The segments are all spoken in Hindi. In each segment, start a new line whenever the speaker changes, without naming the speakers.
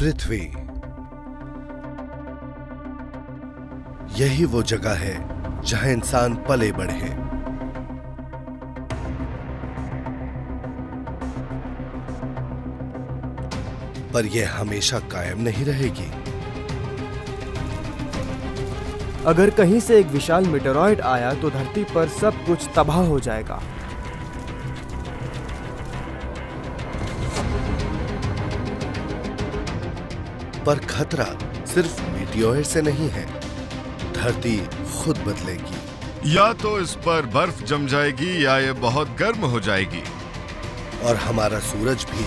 पृथ्वी। यही वो जगह है जहां इंसान पले बढ़े हैं। पर यह हमेशा कायम नहीं रहेगी।
अगर कहीं से एक विशाल मीटेरॉइड आया तो धरती पर सब कुछ तबाह हो जाएगा।
पर खतरा सिर्फ मीटियोर से नहीं है, धरती खुद बदलेगी।
या तो इस पर बर्फ जम जाएगी या ये बहुत गर्म हो जाएगी।
और हमारा सूरज भी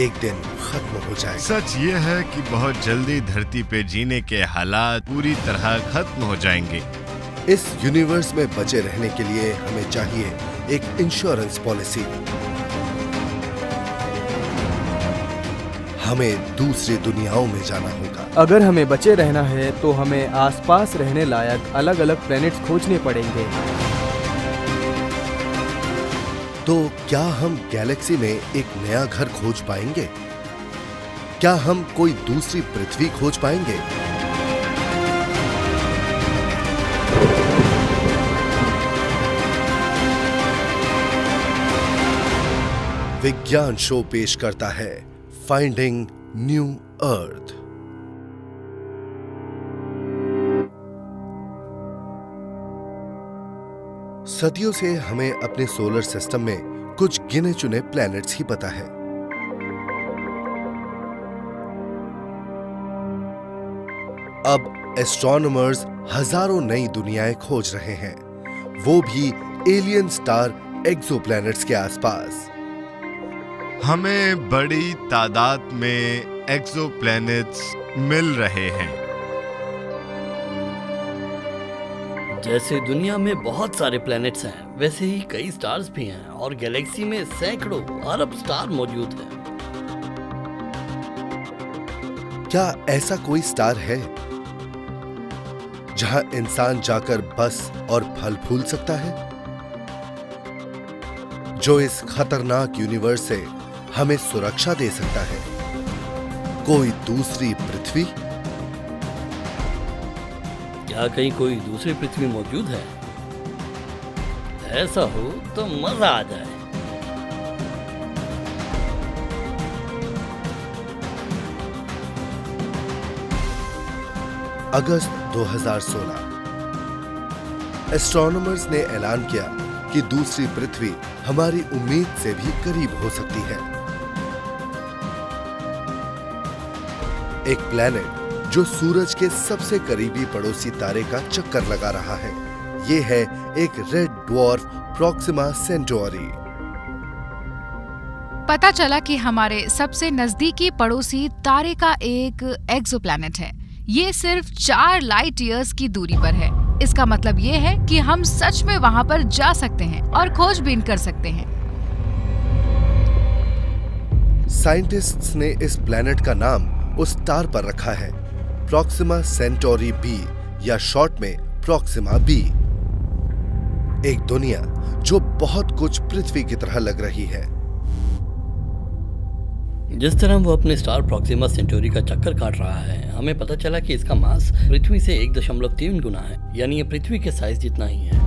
एक दिन खत्म हो जाएगा।
सच ये है कि बहुत जल्दी धरती पे जीने के हालात पूरी तरह खत्म हो जाएंगे।
इस यूनिवर्स में बचे रहने के लिए हमें चाहिए एक इंश्योरेंस पॉलिसी। हमें दूसरी दुनियाओं में जाना होगा।
अगर हमें बचे रहना है तो हमें आसपास रहने लायक अलग अलग प्लैनेट्स खोजने पड़ेंगे।
तो क्या हम गैलेक्सी में एक नया घर खोज पाएंगे? क्या हम कोई दूसरी पृथ्वी खोज पाएंगे? विज्ञान शो पेश करता है फाइंडिंग न्यू अर्थ। सदियों से हमें अपने सोलर सिस्टम में कुछ गिने चुने प्लैनेट्स ही पता है। अब एस्ट्रोनॉमर्स हजारों नई दुनियाएं खोज रहे हैं, वो भी एलियन स्टार एक्सोप्लैनेट्स के आसपास।
हमें बड़ी तादाद में एक्सोप्लैनेट्स मिल रहे हैं।
जैसे दुनिया में बहुत सारे प्लैनेट्स हैं, वैसे ही कई स्टार्स भी हैं और गैलेक्सी में सैकड़ों अरब स्टार मौजूद हैं।
क्या ऐसा कोई स्टार है जहां इंसान जाकर बस और फल फूल सकता है, जो इस खतरनाक यूनिवर्स से हमें सुरक्षा दे सकता है? कोई दूसरी पृथ्वी?
क्या कहीं कोई दूसरी पृथ्वी मौजूद है? ऐसा हो तो मजा आ जाए।
अगस्त 2016 एस्ट्रोनॉमर्स ने ऐलान किया कि दूसरी पृथ्वी हमारी उम्मीद से भी करीब हो सकती है। एक प्लैनेट जो सूरज के सबसे करीबी पड़ोसी तारे का चक्कर लगा रहा है। यह है एक रेड ड्वार्फ प्रोक्सिमा सेंटोरी।
पता चला कि हमारे सबसे नजदीकी पड़ोसी तारे का एक एक्सोप्लैनेट है। ये सिर्फ 4 लाइट ईयर्स की दूरी पर है। इसका मतलब ये है कि हम सच में वहां पर जा सकते हैं और खोजबीन कर सकते हैं।
साइंटिस्ट्स ने इस प्लैनेट का नाम उस स्टार पर रखा है, प्रोक्सिमा सेंटोरी बी, या शॉर्ट में प्रोक्सिमा बी। एक दुनिया जो बहुत कुछ पृथ्वी की तरह लग रही है।
जिस तरह वो अपने स्टार प्रोक्सिमा सेंटोरी का चक्कर काट रहा है, हमें पता चला कि इसका मास पृथ्वी से 1.3 गुना है, यानी ये पृथ्वी के साइज जितना ही है।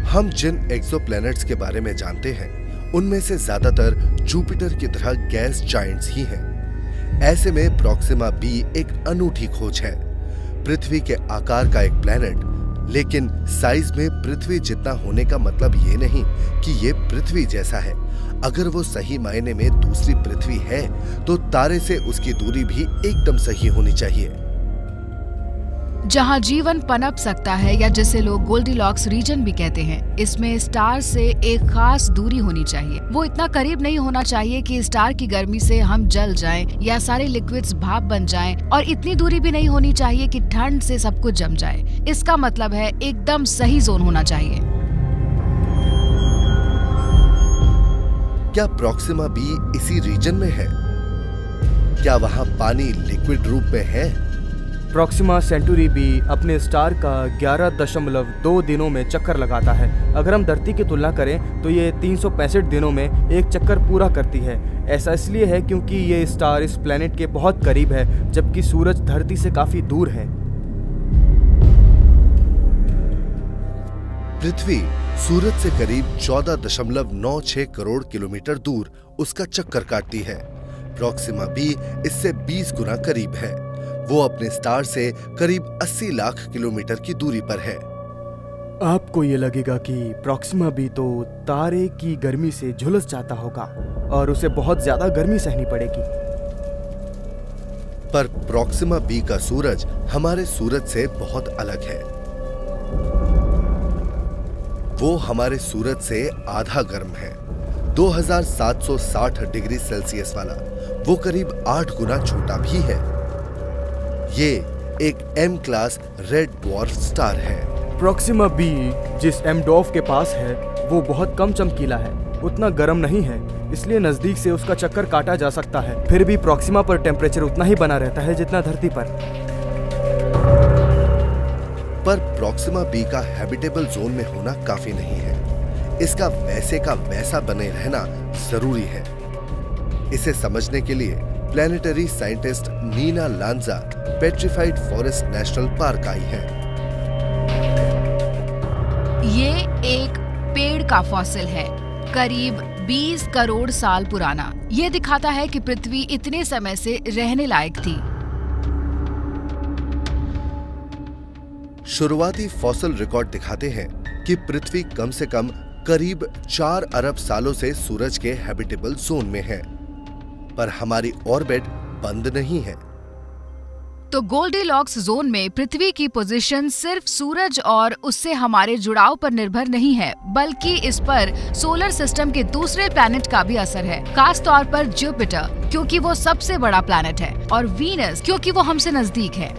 हम जिन एक्सोप्लैनेट्स के बारे में जानते हैं, उनमें से ज्यादातर जुपिटर की तरह गैस जायंट्स ही हैं। ऐसे में प्रोक्सिमा बी एक अनूठी खोज है। पृथ्वी के आकार का एक प्लैनेट, लेकिन साइज में पृथ्वी जितना होने का मतलब ये नहीं कि ये पृथ्वी जैसा है। अगर वो सही मायने में दूसरी पृथ्वी है, तो तारे से उसकी दूरी भी एकदम सही होनी चाहिए,
जहां जीवन पनप सकता है, या जिसे लोग गोल्डीलॉक्स रीजन भी कहते हैं। इसमें स्टार से एक खास दूरी होनी चाहिए। वो इतना करीब नहीं होना चाहिए कि स्टार की गर्मी से हम जल जाएं या सारे लिक्विड्स भाप बन जाएं, और इतनी दूरी भी नहीं होनी चाहिए कि ठंड से सब कुछ जम जाए। इसका मतलब है एकदम सही जोन होना चाहिए।
क्या प्रोक्सिमा बी इसी रीजन में है? क्या वहां पानी लिक्विड रूप में है?
प्रॉक्सिमा सेंटूरी बी अपने स्टार का 11.2 दिनों में चक्कर लगाता है। अगर हम धरती की तुलना करें तो ये 365 दिनों में एक चक्कर पूरा करती है। ऐसा इसलिए है क्योंकि ये स्टार इस प्लैनेट के बहुत करीब है, जबकि सूरज धरती से काफी दूर है।
पृथ्वी सूरज से करीब 14.96 करोड़ किलोमीटर दूर उसका चक्कर काटती है। प्रॉक्सिमा बी इससे 20 गुना करीब है। वो अपने स्टार से करीब 80 लाख किलोमीटर की दूरी पर है।
आपको ये लगेगा कि प्रॉक्सिमा बी तो तारे की गर्मी से झुलस जाता होगा और उसे बहुत ज्यादा गर्मी सहनी पड़ेगी।
पर प्रॉक्सिमा बी का सूरज हमारे सूरज से बहुत अलग है। वो हमारे सूरज से आधा गर्म है, 2760 डिग्री सेल्सियस वाला। वो करीब 8 गुना छोटा भी है। ये एक M class red dwarf star है।
प्रॉक्सिमा बी जिस एम डॉर्फ के पास है वो बहुत कम चमकीला है, उतना गर्म नहीं है, इसलिए नजदीक से उसका चक्कर काटा जा सकता है। फिर भी प्रॉक्सिमा पर टेम्परेचर उतना ही बना रहता है जितना धरती पर।
प्रॉक्सिमा बी का हैबिटेबल जोन में होना काफी नहीं है। इसका वैसे का वैसा बने रहना जरूरी है। इसे समझने के लिए planetary scientist Nina Lanza Petrified Forest National Park आई है।
ये एक पेड़ का फॉसिल है, करीब 20 करोड़ साल पुराना। ये दिखाता है कि पृथ्वी इतने समय से रहने लायक थी।
शुरुआती फॉसिल रिकॉर्ड दिखाते हैं कि पृथ्वी कम से कम करीब 4 अरब सालों से सूरज के हैबिटेबल जोन में है, पर हमारी ऑर्बिट बंद नहीं है।
तो गोल्डीलॉक्स जोन में पृथ्वी की पोजीशन सिर्फ सूरज और उससे हमारे जुड़ाव पर निर्भर नहीं है, बल्कि इस पर सोलर सिस्टम के दूसरे प्लैनेट का भी असर है। खास तौर पर जुपिटर, क्योंकि वो सबसे बड़ा प्लैनेट है, और वीनस, क्योंकि वो हमसे नजदीक है।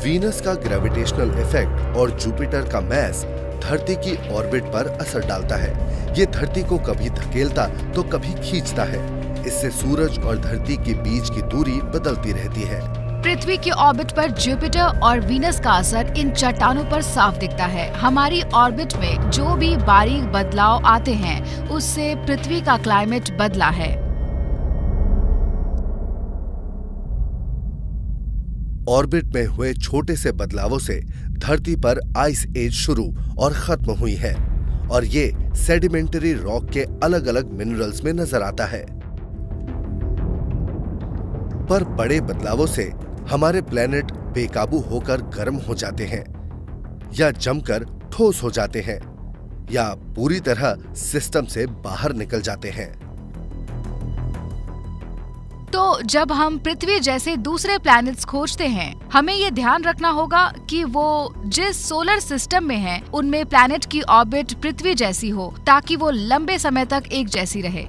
वीनस का ग्रेविटेशनल इफेक्ट और जुपिटर का मैस धरती की ऑर्बिट पर असर डालता है। ये धरती को कभी धकेलता तो कभी खींचता है। इससे सूरज और धरती के बीच की दूरी बदलती रहती है।
पृथ्वी की ऑर्बिट पर जुपिटर और वीनस का असर इन चट्टानों पर साफ दिखता है। हमारी ऑर्बिट में जो भी बारीक बदलाव आते हैं, उससे पृथ्वी का क्लाइमेट बदला है।
ऑर्बिट में हुए छोटे से बदलावों से धरती पर आइस एज शुरू और खत्म हुई है, और ये सेडिमेंटरी रॉक के अलग अलग मिनरल्स में नजर आता है। पर बड़े बदलावों से हमारे प्लैनेट बेकाबू होकर गर्म हो जाते हैं, या जमकर ठोस हो जाते हैं, या पूरी तरह सिस्टम से बाहर निकल जाते हैं।
तो जब हम पृथ्वी जैसे दूसरे प्लैनेट्स खोजते हैं, हमें ये ध्यान रखना होगा कि वो जिस सोलर सिस्टम में हैं, उनमें प्लैनेट की ऑर्बिट पृथ्वी जैसी हो, ताकि वो लंबे समय तक एक जैसी रहे।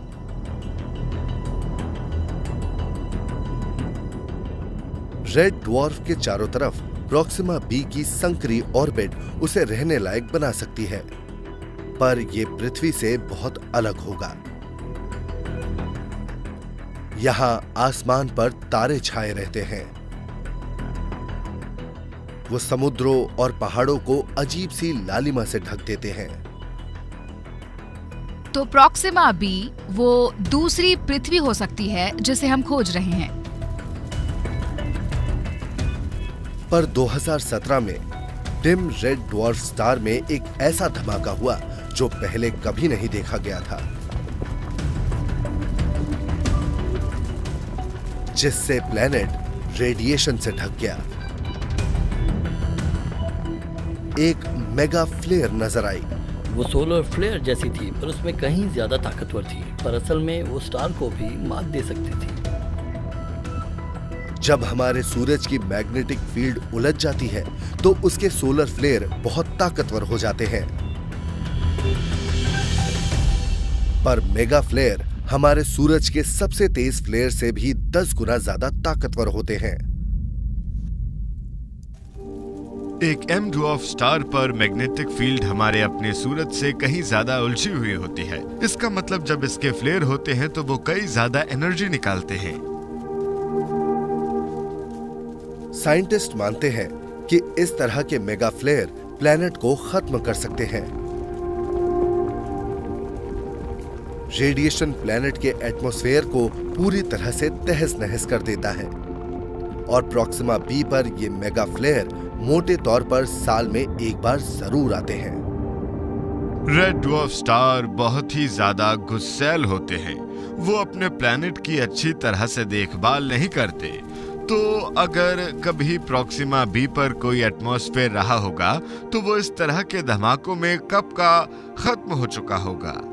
रेड ड्वार्फ के चारों तरफ प्रॉक्सिमा बी की संकरी ऑर्बिट उसे रहने लायक बना सकती है, पर यह पृथ्वी से बहुत अलग होगा। यहाँ आसमान पर तारे छाए रहते हैं। वो समुद्रों और पहाड़ों को अजीब सी लालिमा से ढक देते हैं।
तो प्रॉक्सिमा बी वो दूसरी पृथ्वी हो सकती है जिसे हम खोज रहे हैं।
पर 2017 में डिम रेड ड्वार्फ स्टार में एक ऐसा धमाका हुआ जो पहले कभी नहीं देखा गया था, जिससे प्लैनेट रेडिएशन से ढक गया। एक मेगा फ्लेयर नजर आई।
वो सोलर फ्लेयर जैसी थी, पर उसमें कहीं ज्यादा ताकतवर थी, पर असल में वो स्टार को भी मात दे सकती थी।
जब हमारे सूरज की मैग्नेटिक फील्ड उलझ जाती है, तो उसके सोलर फ्लेयर बहुत ताकतवर हो जाते हैं। पर मेगा फ्लेयर हमारे सूरज के सबसे तेज फ्लेयर से भी 10 गुना ज्यादा ताकतवर होते हैं।
एक एम ड्वार्फ स्टार पर मैग्नेटिक फील्ड हमारे अपने सूरज से कहीं ज्यादा उलझी हुई होती है। इसका मतलब जब इसके फ्लेयर होते हैं तो वो कई ज्यादा एनर्जी निकालते हैं।
साइंटिस्ट मानते हैं कि इस तरह के मेगा फ्लेयर प्लैनेट को खत्म कर सकते हैं। रेडिएशन प्लैनेट के एटमॉस्फेयर को पूरी तरह से तहस नहस कर देता है और प्रॉक्सिमा बी पर ये मेगा फ्लेयर मोटे तौर पर साल में एक बार जरूर आते हैं।
रेड ड्वार्फ स्टार बहुत ही ज्यादा गुस्सैल होते हैं। वो अपने प्लैनेट की अच्छी तरह से देखभाल नहीं करते। तो अगर कभी प्रॉक्सिमा बी पर कोई एटमॉस्फेयर रहा होगा तो वो इस तरह के धमाकों में कब का खत्म हो चुका होगा।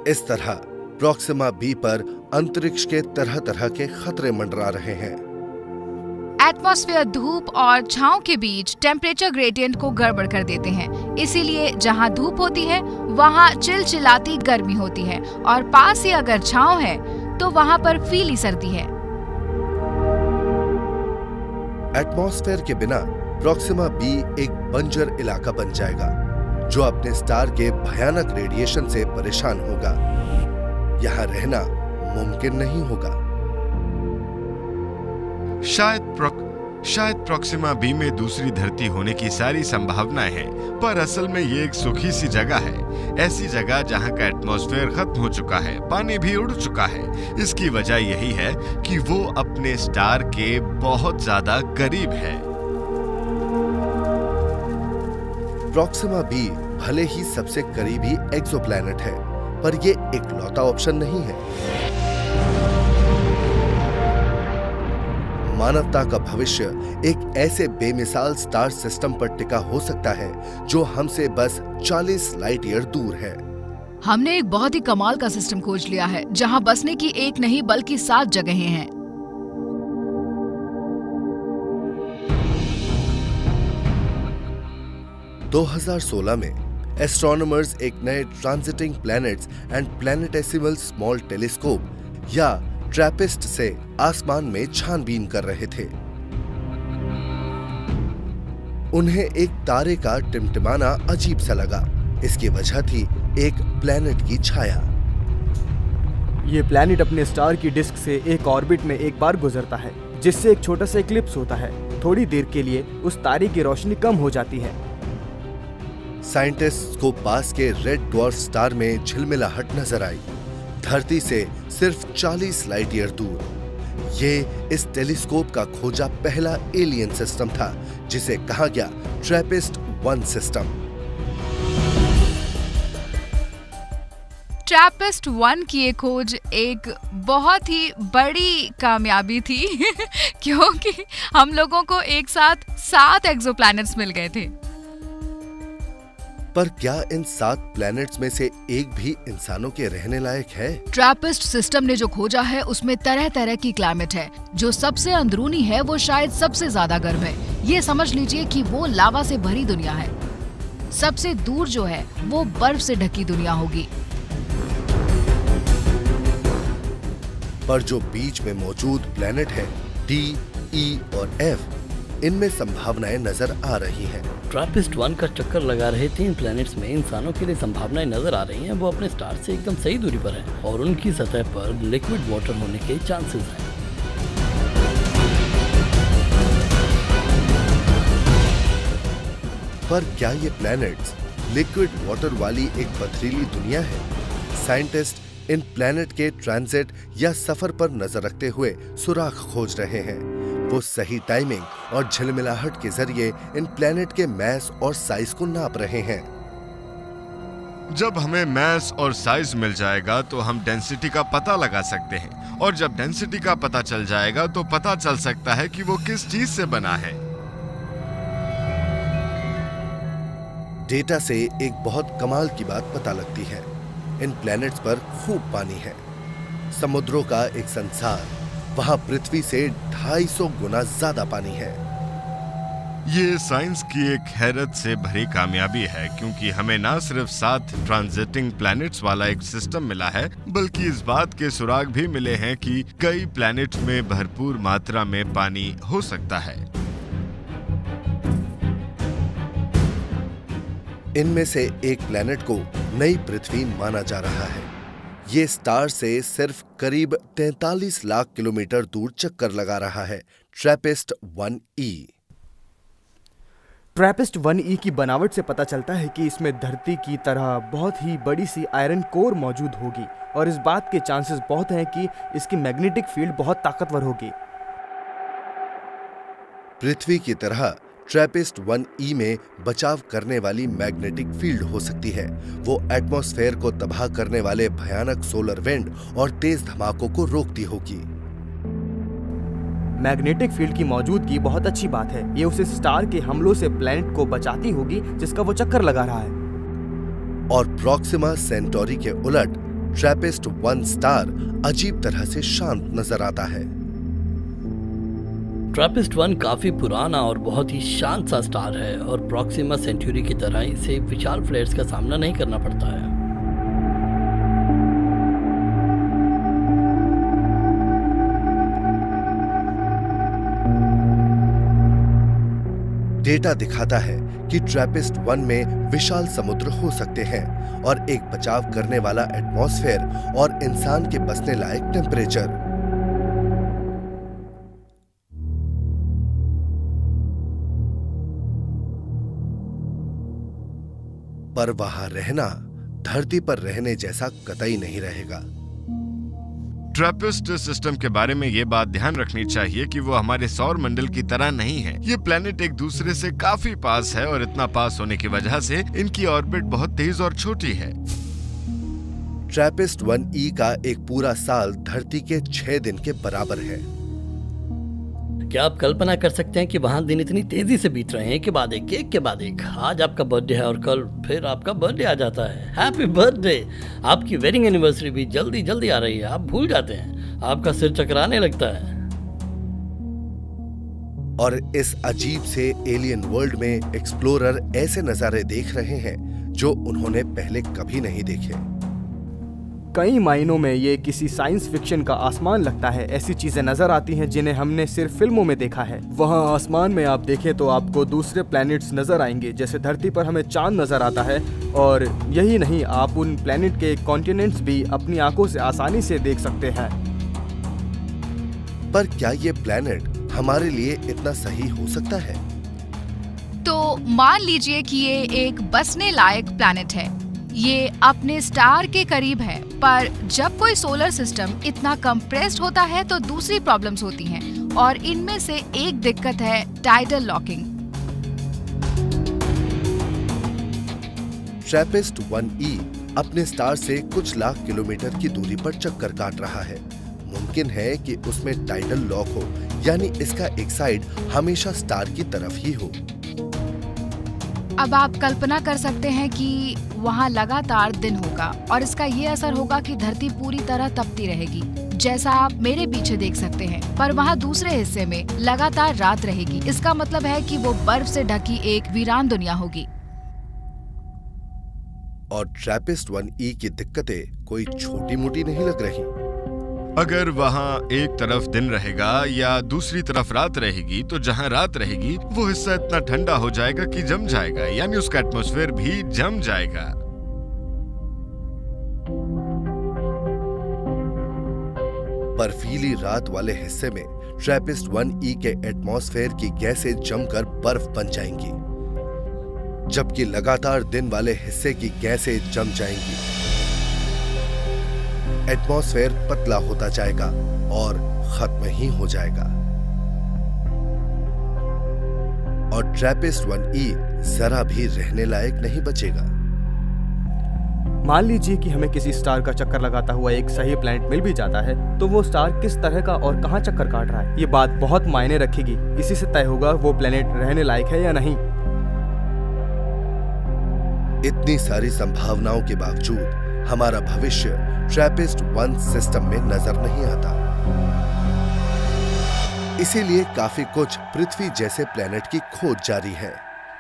इस तरह प्रॉक्सिमा बी पर अंतरिक्ष के तरह तरह के खतरे मंडरा रहे हैं।
एटमॉस्फेयर धूप और छांव के बीच टेम्परेचर ग्रेडियंट को गड़बड़ कर देते हैं। इसीलिए जहां धूप होती है वहां चिलचिलाती गर्मी होती है और पास ही अगर छांव है तो वहां पर फीली सर्दी है।
एटमॉस्फेयर के बिना प्रॉक्सिमा बी एक बंजर इलाका बन जाएगा जो अपने स्टार के भयानक रेडिएशन से परेशान होगा। यहाँ रहना मुमकिन नहीं होगा।
शायद प्रॉक्सिमा बी में दूसरी धरती होने की सारी संभावनाएं हैं, पर असल में ये एक सूखी सी जगह है। ऐसी जगह जहां का एटमॉस्फेयर खत्म हो चुका है, पानी भी उड़ चुका है। इसकी वजह यही है कि वो अपने स्टार के बहुत ज्यादा करीब है।
प्रॉक्सिमा बी भले ही सबसे करीबी एक्सोप्लैनेट है, पर ये इकलौता ऑप्शन नहीं है। मानवता का भविष्य एक ऐसे बेमिसाल स्टार सिस्टम पर टिका हो सकता है जो हमसे बस 40 लाइट ईयर दूर है।
हमने एक बहुत ही कमाल का सिस्टम खोज लिया है जहां बसने की एक नहीं बल्कि 7 जगहें हैं।
– 2016 में एस्ट्रोनॉमर्स एक नए transiting planets and planetesimal small telescope या ट्रैपिस्ट से आसमान में छानबीन कर रहे थे। उन्हें एक तारे का टिमटिमाना अजीब सा लगा। इसकी वजह थी एक प्लैनेट की छाया।
ये प्लैनेट अपने स्टार की डिस्क से एक ऑर्बिट में एक बार गुजरता है, जिससे एक छोटा सा इक्लिप्स होता है। थोड़ी देर के लिए उस तारे की रोशनी कम हो जाती है।
साइंटिस्ट्स को पास के रेड ड्वार्फ स्टार में झिलमिलाहट नजर आई, धरती से सिर्फ 40 लाइट ईयर दूर। ये इस टेलीस्कोप का खोजा पहला एलियन सिस्टम था जिसे कहा गया ट्रैपिस्ट 1 सिस्टम।
ट्रैपिस्ट 1 की ये खोज एक बहुत ही बड़ी कामयाबी थी क्योंकि हम लोगों को एक साथ 7 एक्सोप्लैनेट्स मिल गए थे।
पर क्या इन 7 प्लैनेट्स में से एक भी इंसानों के रहने लायक है?
ट्रैपिस्ट सिस्टम ने जो खोजा है उसमें तरह तरह की क्लाइमेट है। जो सबसे अंदरूनी है वो शायद सबसे ज्यादा गर्म है। ये समझ लीजिए कि वो लावा से भरी दुनिया है। सबसे दूर जो है वो बर्फ से ढकी दुनिया होगी।
पर जो बीच में मौजूद प्लैनेट है डी, ई और एफ, इनमें संभावनाएं नजर आ रही हैं।
ट्रैपिस्ट 1 का चक्कर लगा रहे 3 प्लैनेट्स में इंसानों के लिए संभावनाएं नजर आ रही हैं। वो अपने स्टार से एकदम सही दूरी पर हैं और उनकी सतह पर लिक्विड वाटर होने के चांसेस हैं।
पर क्या ये प्लैनेट्स लिक्विड वाटर वाली एक पथरीली दुनिया है? साइंटिस्ट इन प्लैनेट के ट्रांजिट या सफर पर नजर रखते हुए सुराग खोज रहे हैं। वो सही टाइमिंग और झिलमिलाहट के जरिए इन प्लैनेट के मैस और साइज को नाप रहे हैं।
जब हमें मैस और साइज मिल जाएगा तो हम डेंसिटी का पता लगा सकते हैं, और जब डेंसिटी का पता चल जाएगा तो पता चल सकता है कि वो किस चीज से बना है।
डेटा से एक बहुत कमाल की बात पता लगती है। इन प्लैनेट्स पर खूब पानी है, समुद्रों का एक संसार। वहां पृथ्वी से 250 गुना ज्यादा पानी है।
ये साइंस की एक हैरत से भरी कामयाबी है, क्योंकि हमें न सिर्फ 7 ट्रांजिटिंग प्लैनेट्स वाला एक सिस्टम मिला है, बल्कि इस बात के सुराग भी मिले हैं कि कई प्लैनेट में भरपूर मात्रा में पानी हो सकता है।
इनमें से एक प्लैनेट को नई पृथ्वी माना जा रहा है। ये स्टार से सिर्फ करीब 43 लाख किलोमीटर दूर चक्कर लगा रहा है ट्रैपिस्ट 1e।
ट्रैपिस्ट 1e की बनावट से पता चलता है कि इसमें धरती की तरह बहुत ही बड़ी सी आयरन कोर मौजूद होगी और इस बात के चांसेस बहुत हैं कि इसकी मैग्नेटिक फील्ड बहुत ताकतवर होगी।
पृथ्वी की तरह ट्रैपिस्ट 1e में बचाव करने वाली मैग्नेटिक फील्ड हो सकती है। वो एटमॉस्फेयर को तबाह करने वाले भयानक सोलर विंड और तेज धमाकों को रोकती होगी।
मैग्नेटिक फील्ड की मौजूदगी बहुत अच्छी बात है। ये उस स्टार के हमलों से प्लैनेट को बचाती होगी जिसका वो चक्कर लगा रहा है।
और प्रॉक्सिमा सेंटोरी के उलट ट्रैपिस्ट 1 स्टार अजीब तरह से शांत नजर आता है।
ट्रैपिस्ट 1 काफी पुराना और बहुत ही शांत सा स्टार है और प्रॉक्सिमा सेंचुरी की तरह इसे विशाल फ्लेयर्स का सामना नहीं करना पड़ता है।
डेटा दिखाता है कि ट्रैपिस्ट 1 में विशाल समुद्र हो सकते हैं और एक बचाव करने वाला एटमॉस्फेयर और इंसान के बसने लायक टेम्परेचर। पर वहां रहना धरती पर रहने जैसा कतई नहीं रहेगा।
ट्रैपिस्ट सिस्टम के बारे में ये बात ध्यान रखनी चाहिए कि वो हमारे सौर मंडल की तरह नहीं है। ये प्लेनेट एक दूसरे से काफी पास है और इतना पास होने की वजह से इनकी ऑर्बिट बहुत तेज और छोटी है।
ट्रैपिस्ट 1e का एक पूरा साल धरती के 6 दिन के बराबर है।
क्या आप कल्पना कर सकते हैं कि वहाँ दिन इतनी तेजी से बीत रहे हैं कि बाद एक। आज आपका बर्थडे है और कल फिर आपका बर्थडे आ जाता है। Happy birthday. आपकी वेडिंग एनिवर्सरी भी जल्दी जल्दी आ रही है। आप भूल जाते हैं, आपका सिर चकराने लगता है।
और इस अजीब से एलियन वर्ल्ड में एक्सप्लोरर ऐसे नजारे देख रहे हैं जो उन्होंने पहले कभी नहीं देखे।
कई मायनों में ये किसी साइंस फिक्शन का आसमान लगता है। ऐसी चीजें नजर आती हैं जिन्हें हमने सिर्फ फिल्मों में देखा है। वहाँ आसमान में आप देखें तो आपको दूसरे प्लैनेट्स नजर आएंगे, जैसे धरती पर हमें चांद नजर आता है। और यही नहीं, आप उन प्लैनेट के कॉन्टिनेंट्स भी अपनी आंखों से आसानी से देख सकते हैं।
पर क्या ये प्लैनेट हमारे लिए इतना सही हो सकता है?
तो मान लीजिए कि ये एक बसने लायक प्लैनेट है। ये अपने स्टार के करीब है, पर जब कोई सोलर सिस्टम इतना कंप्रेस्ड होता है तो दूसरी प्रॉब्लम्स होती हैं और इनमें से एक दिक्कत है टाइडल लॉकिंग।
ट्रैपिस्ट 1e अपने स्टार से कुछ लाख किलोमीटर की दूरी पर चक्कर काट रहा है। मुमकिन है कि उसमें टाइडल लॉक हो, यानी इसका एक साइड हमेशा स्टार की तरफ ही हो।
अब आप कल्पना कर सकते हैं कि वहाँ लगातार दिन होगा और इसका ये असर होगा कि धरती पूरी तरह तपती रहेगी, जैसा आप मेरे पीछे देख सकते हैं। पर वहाँ दूसरे हिस्से में लगातार रात रहेगी। इसका मतलब है कि वो बर्फ से ढकी एक वीरान दुनिया होगी।
और ट्रैपिस्ट 1e की दिक्कतें कोई छोटी मोटी नहीं लग रही।
अगर वहाँ एक तरफ दिन रहेगा या दूसरी तरफ रात रहेगी, तो जहाँ रात रहेगी वो हिस्सा इतना ठंडा हो जाएगा कि जम जाएगा, यानी उसका एटमॉस्फेयर भी जम जाएगा।
बर्फीली रात वाले हिस्से में ट्रैपिस्ट 1e के एटमॉस्फेयर की गैसें जमकर बर्फ बन जाएंगी, जबकि लगातार दिन वाले हिस्से की गैसें जम जाएंगी। एटमॉस्फेयर पतला होता जाएगा और खत्म ही हो जाएगा। और ट्रैपिस्ट 1e जरा भी रहने लायक नहीं बचेगा।
मान लीजिए कि हमें किसी स्टार का चक्कर लगाता हुआ एक सही प्लैनेट मिल भी जाता है, तो वो स्टार किस तरह का और कहां चक्कर काट रहा है, ये बात बहुत मायने रखेगी। इसी से तय होगा वो प्लैनेट रहने लायक है या नहीं।
इतनी सारी संभावनाओं के बावजूद हमारा भविष्य ट्रैपिस्ट 1 सिस्टम में नजर नहीं आता। इसीलिए काफी कुछ पृथ्वी जैसे प्लेनेट की खोज जारी है।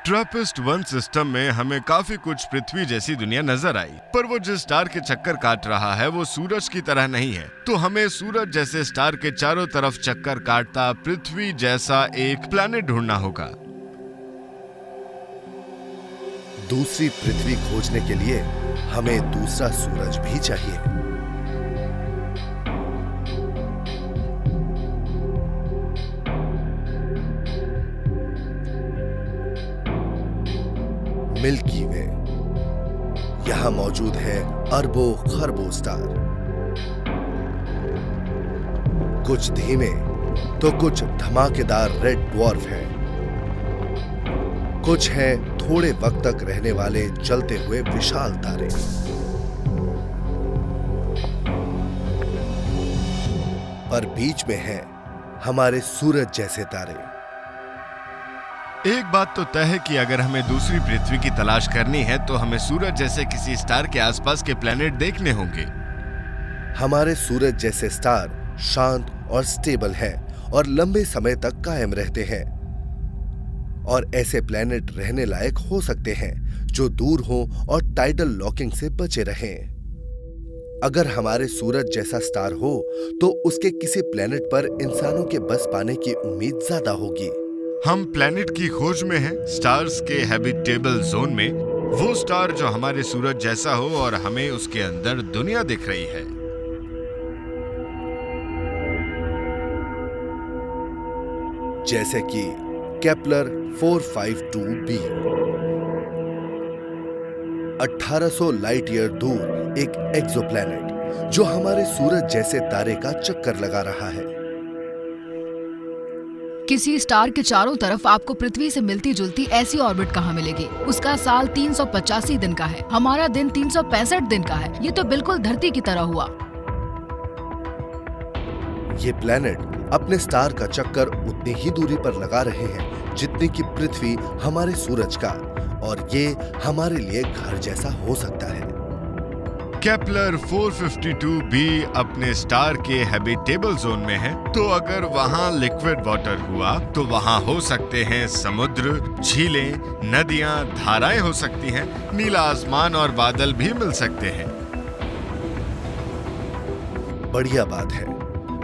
ट्रैपिस्ट 1 सिस्टम में हमें काफी कुछ पृथ्वी जैसी दुनिया नजर आई, पर वो जिस स्टार के चक्कर काट रहा है वो सूरज की तरह नहीं है। तो हमें सूरज जैसे स्टार के चारों तरफ चक्कर काटता पृथ्वी जैसा एक प्लैनेट ढूंढना होगा।
दूसरी पृथ्वी खोजने के लिए हमें दूसरा सूरज भी चाहिए। मिल्की वे। यहाँ मौजूद है अरबों खरबों स्टार, कुछ धीमे तो कुछ धमाकेदार रेड ड्वार्फ हैं, कुछ हैं थोड़े वक्त तक रहने वाले जलते हुए विशाल तारे। पर बीच में हैं हमारे सूरज जैसे तारे।
एक बात तो तय है कि अगर हमें दूसरी पृथ्वी की तलाश करनी है तो हमें सूरज जैसे किसी स्टार के आसपास के प्लेनेट देखने होंगे।
हमारे सूरज जैसे स्टार शांत और स्टेबल हैं और लंबे समय तक कायम रहते हैं, और ऐसे प्लेनेट रहने लायक हो सकते हैं जो दूर हों और टाइडल लॉकिंग से बचे रहें। अगर हमारे सूरज जैसा स्टार हो तो उसके किसी प्लेनेट पर इंसानों के बस पाने की उम्मीद ज्यादा होगी।
हम प्लेनेट की खोज में हैं, स्टार्स के हैबिटेबल जोन में, वो स्टार जो हमारे सूरज जैसा हो और हमें उसके अंदर दुनिया दिख रही है।
जैसे कि केपलर 452b 1800 लाइट ईयर दूर एक एक्सोप्लैनेट जो हमारे सूरज जैसे तारे का चक्कर लगा रहा है।
किसी स्टार के चारों तरफ आपको पृथ्वी से मिलती जुलती ऐसी ऑर्बिट कहाँ मिलेगी? उसका साल 385 दिन का है, हमारा दिन 365 दिन का है। ये तो बिल्कुल धरती की तरह हुआ।
ये प्लेनेट अपने स्टार का चक्कर उतनी ही दूरी पर लगा रहे हैं जितनी कि पृथ्वी हमारे सूरज का, और ये हमारे लिए घर जैसा हो सकता है।
केपलर 452b अपने स्टार के हैबिटेबल जोन में है, तो अगर वहाँ लिक्विड वाटर हुआ तो वहाँ हो सकते हैं समुद्र, झीलें, नदियाँ, धाराएं हो सकती हैं, नीला आसमान और बादल भी मिल सकते हैं।
बढ़िया बात है,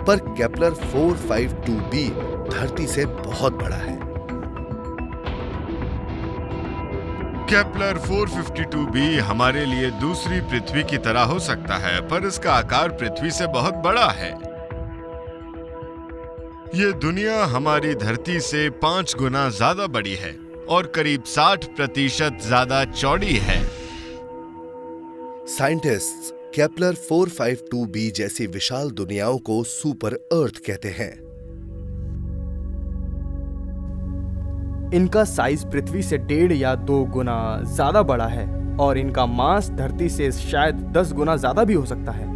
पर केपलर 452b धरती से बहुत बड़ा है।
केपलर 452b हमारे लिए दूसरी पृथ्वी की तरह हो सकता है, पर इसका आकार पृथ्वी से बहुत बड़ा है। ये दुनिया हमारी धरती से 5 गुना ज्यादा बड़ी है और करीब 60% ज्यादा चौड़ी है।
साइंटिस्ट्स केपलर 452b जैसी विशाल दुनियाओं को सुपर अर्थ कहते हैं।
इनका साइज पृथ्वी से 1.5 या 2 गुना ज्यादा बड़ा है और इनका मास धरती से शायद 10 गुना ज्यादा भी हो सकता है।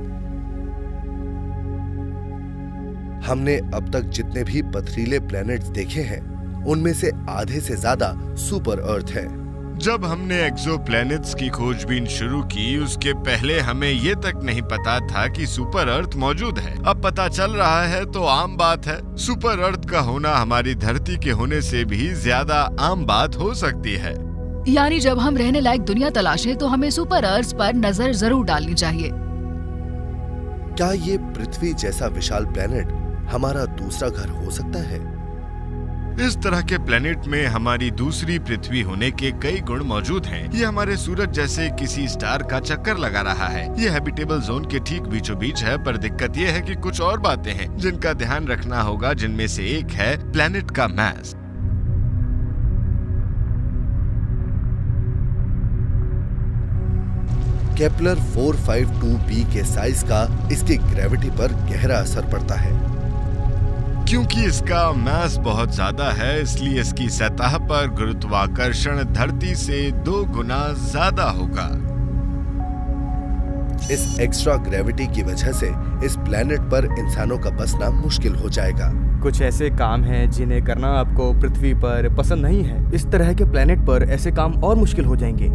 हमने अब तक जितने भी पथरीले प्लैनेट्स देखे हैं उनमें से आधे से ज्यादा सुपर अर्थ है।
जब हमने एक्सोप्लैनेट्स की खोजबीन शुरू की, उसके पहले हमें ये तक नहीं पता था कि सुपर अर्थ मौजूद है। अब पता चल रहा है तो आम बात है। सुपर अर्थ का होना हमारी धरती के होने से भी ज्यादा आम बात हो सकती है।
यानी जब हम रहने लायक दुनिया तलाशें तो हमें सुपर अर्थ पर नजर जरूर डालनी चाहिए।
क्या ये पृथ्वी जैसा विशाल प्लैनेट हमारा दूसरा घर हो सकता है?
इस तरह के प्लेनेट में हमारी दूसरी पृथ्वी होने के कई गुण मौजूद हैं। ये हमारे सूरज जैसे किसी स्टार का चक्कर लगा रहा है। ये हैबिटेबल जोन के ठीक बीचों बीच है, पर दिक्कत ये है कि कुछ और बातें हैं जिनका ध्यान रखना होगा, जिनमें से एक है प्लेनेट का मास।
केपलर 452b के साइज का इसकी ग्रेविटी पर गहरा असर पड़ता है।
क्योंकि इसका मास बहुत ज्यादा है, इसलिए इसकी सतह पर गुरुत्वाकर्षण धरती से 2 गुना ज्यादा होगा।
इस एक्स्ट्रा ग्रेविटी की वजह से इस प्लैनेट पर इंसानों का बसना मुश्किल हो जाएगा।
कुछ ऐसे काम हैं जिन्हें करना आपको पृथ्वी पर पसंद नहीं है। इस तरह के प्लेनेट पर ऐसे काम और मुश्किल हो जाएंगे,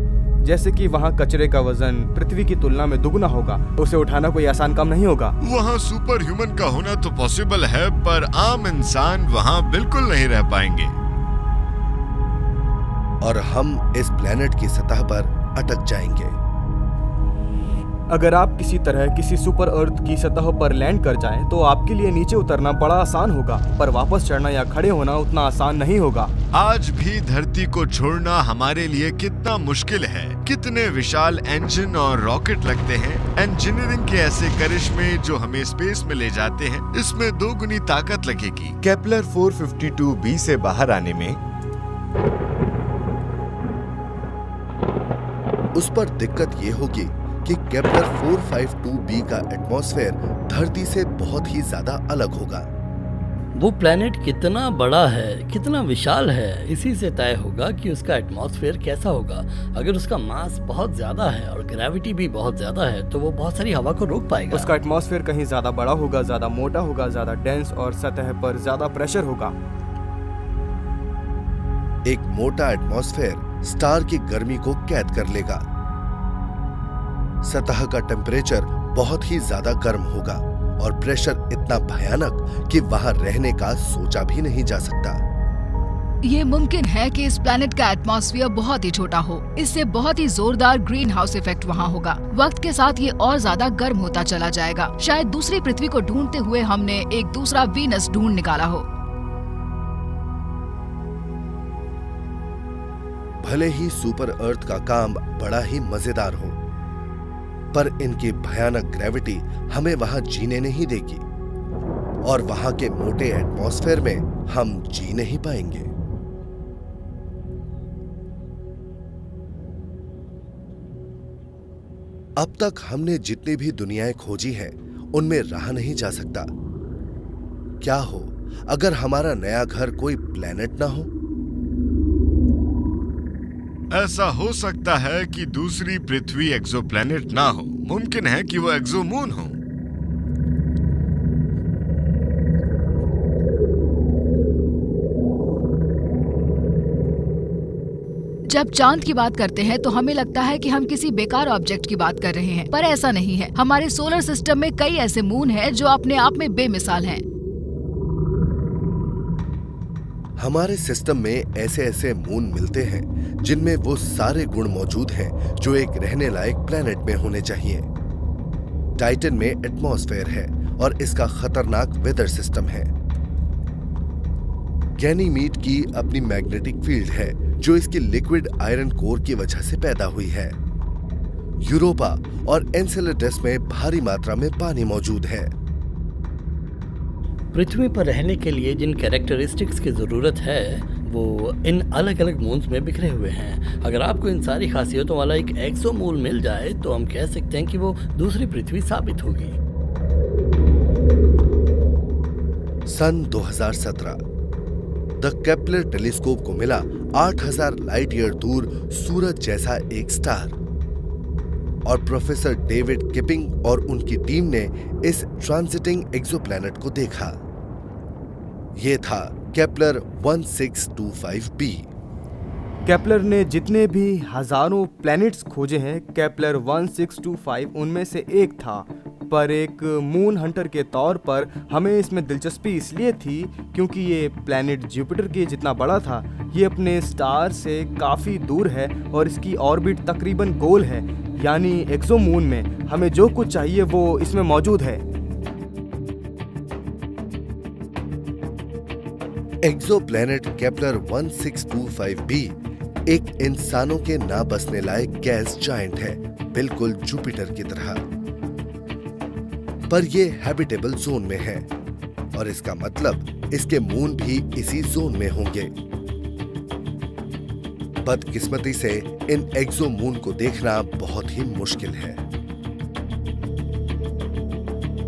जैसे कि वहाँ कचरे का वजन पृथ्वी की तुलना में दुगना होगा। उसे उठाना कोई आसान काम नहीं होगा।
वहाँ सुपर ह्यूमन का होना तो पॉसिबल है, पर आम इंसान वहाँ बिल्कुल नहीं रह पाएंगे।
और हम इस प्लैनेट की सतह पर अटक जाएंगे।
अगर आप किसी तरह किसी सुपर अर्थ की सतह पर लैंड कर जाएं, तो आपके लिए नीचे उतरना बड़ा आसान होगा, पर वापस चढ़ना या खड़े होना उतना आसान नहीं होगा।
आज भी धरती को छोड़ना हमारे लिए कितना मुश्किल है। कितने विशाल इंजन और रॉकेट लगते हैं। इंजीनियरिंग के ऐसे करिश्मे जो हमें स्पेस में ले जाते हैं, इसमें 2 गुनी ताकत लगेगी।
केपलर 452b से बाहर आने में
उस पर दिक्कत ये होगी कि केपलर 452b का एटमॉस्फेयर धरती से बहुत ही ज्यादा अलग होगा।
वो प्लेनेट कितना बड़ा है, कितना विशाल है, इसी से तय होगा कि उसका एटमॉस्फेयर कैसा होगा। अगर उसका मास बहुत ज़्यादा है और ग्रेविटी भी बहुत ज़्यादा है तो वो बहुत सारी हवा को रोक पाएगा।
उसका एटमॉस्फेयर कहीं ज़्यादा बड़ा होगा, ज़्यादा मोटा होगा, ज़्यादा डेंस और सतह पर ज़्यादा प्रेशर होगा।
एक मोटा एटमॉस्फेयर स्टार की गर्मी को कैद कर लेगा। सतह का टेम्परेचर बहुत ही ज्यादा गर्म होगा और प्रेशर इतना भयानक कि वहां रहने का सोचा भी नहीं जा सकता।
ये मुमकिन है कि इस प्लैनेट का एटमॉस्फेयर बहुत ही छोटा हो। इससे बहुत ही जोरदार ग्रीन हाउस इफेक्ट वहाँ होगा। वक्त के साथ ये और ज्यादा गर्म होता चला जाएगा। शायद दूसरी पृथ्वी को ढूंढते हुए हमने एक दूसरा वीनस ढूंढ निकाला हो।
भले ही सुपर अर्थ का काम बड़ा ही मजेदार हो, पर इनकी भयानक ग्रेविटी हमें वहां जीने नहीं देगी और वहां के मोटे एटमॉस्फेयर में हम जी नहीं पाएंगे। अब तक हमने जितनी भी दुनियाएं खोजी हैं, उनमें रहा नहीं जा सकता। क्या हो अगर हमारा नया घर कोई प्लेनेट ना हो?
ऐसा हो सकता है कि दूसरी पृथ्वी एक्सोप्लैनेट ना हो, मुमकिन है कि वो एक्सोमून हो।
जब चांद की बात करते हैं तो हमें लगता है कि हम किसी बेकार ऑब्जेक्ट की बात कर रहे हैं, पर ऐसा नहीं है। हमारे सोलर सिस्टम में कई ऐसे मून हैं जो अपने आप में बेमिसाल हैं।
हमारे सिस्टम में ऐसे ऐसे मून मिलते हैं जिनमें वो सारे गुण मौजूद हैं जो एक रहने लायक प्लेनेट में होने चाहिए। टाइटन में एटमॉस्फेयर है और इसका खतरनाक वेदर सिस्टम है। गैनीमीड की अपनी मैग्नेटिक फील्ड है जो इसकी लिक्विड आयरन कोर की वजह से पैदा हुई है। यूरोपा और एनसेलेडस में भारी मात्रा में पानी मौजूद है।
पृथ्वी पर रहने के लिए जिन कैरेक्टरिस्टिक्स की ज़रूरत है वो इन अलग अलग मून्स में बिखरे हुए हैं। अगर आपको इन सारी खासियतों वाला एक एक्सोमून मिल जाए तो हम कह सकते हैं कि वो दूसरी पृथ्वी साबित होगी।
सन 2017 द केपलर टेलीस्कोप को मिला 8000 लाइट ईयर दूर सूरज जैसा एक स्टार, और प्रोफेसर डेविड किपिंग और उनकी टीम ने इस ट्रांजिटिंग एक्सोप्लैनेट को देखा। यह था केपलर 1625b।
केपलर ने जितने भी हजारों प्लैनेट्स खोजे हैं, केपलर 1625 उनमें से एक था। पर एक मून हंटर के तौर पर हमें इसमें दिलचस्पी इसलिए थी क्योंकि ये प्लैनेट जुपिटर के जितना बड़ा था। ये अपने स्टार से काफ़ी दूर है और इसकी ऑर्बिट तकरीबन गोल है, यानी एक्सोमून में हमें जो कुछ चाहिए वो इसमें मौजूद है।
एक्सोप्लैनेट केपलर 1625b एक इंसानों के ना बसने लायक गैस जायंट है, बिल्कुल जुपिटर की तरह। पर यह हैबिटेबल जोन में है और इसका मतलब इसके मून भी इसी जोन में होंगे। बदकिस्मती से इन एक्सोमून को देखना बहुत ही मुश्किल है।